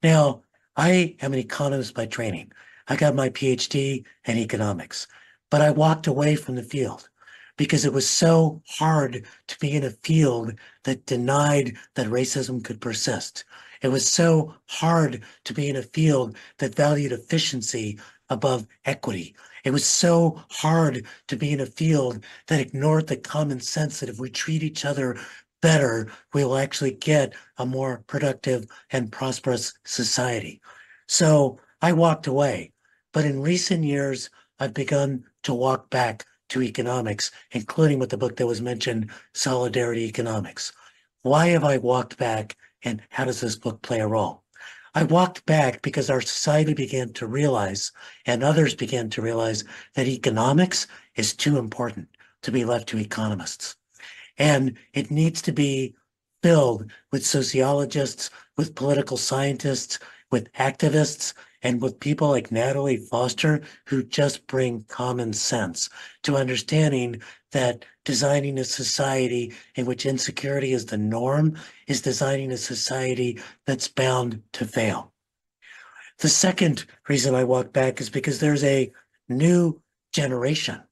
Now, I am an economist by training. I got my PhD in economics, but I walked away from the field because it was so hard to be in a field that denied that racism could persist. It was so hard to be in a field that valued efficiency above equity. It was so hard to be in a field that ignored the common sense that if we treat each other better, we will actually get a more productive and prosperous society. So I walked away. But in recent years, I've begun to walk back to economics, including with the book that was mentioned, Solidarity Economics. Why have I walked back, and how does this book play a role? I walked back because our society began to realize, and others began to realize, that economics is too important to be left to economists. And it needs to be filled with sociologists, with political scientists, with activists, and with people like Natalie Foster who just bring common sense to understanding that designing a society in which insecurity is the norm is designing a society that's bound to fail. The second reason I walk back is because there's a new generation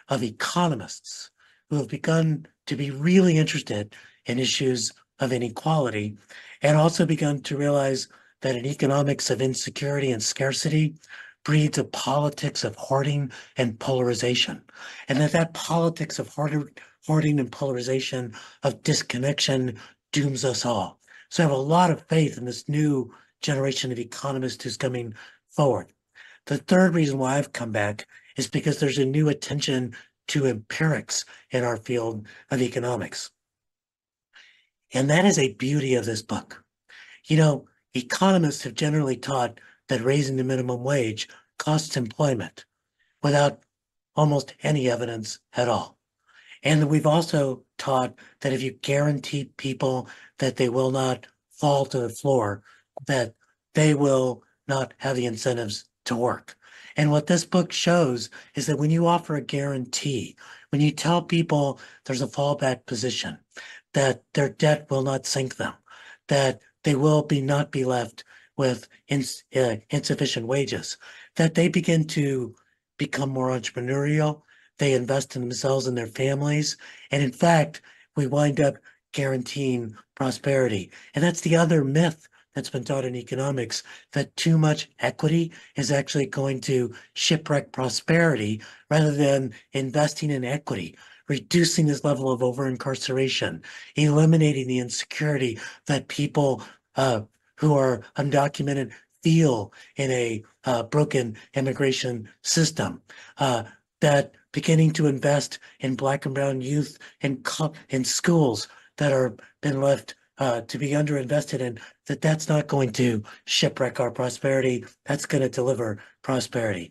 of economists who have begun to be really interested in issues of inequality and also begun to realize that an economics of insecurity and scarcity breeds a politics of hoarding and polarization, and that politics of hoarding and polarization, of disconnection, dooms us all. So I have a lot of faith in this new generation of economists who's coming forward. The third reason why I've come back is because there's a new attention to empirics in our field of economics. And that is a beauty of this book. You know, economists have generally taught that raising the minimum wage costs employment without almost any evidence at all. And we've also taught that if you guarantee people that they will not fall to the floor, that they will not have the incentives to work. And what this book shows is that when you offer a guarantee, when you tell people there's a fallback position, that their debt will not sink them, that they will not be left with insufficient wages, that they begin to become more entrepreneurial, they invest in themselves and their families. And in fact, we wind up guaranteeing prosperity. And that's the other myth that's been taught in economics, that too much equity is actually going to shipwreck prosperity rather than investing in equity, reducing this level of over incarceration, eliminating the insecurity that people who are undocumented feel in a broken immigration system, that beginning to invest in Black and brown youth in schools that are been left to be underinvested in, that's not going to shipwreck our prosperity. That's going to deliver prosperity.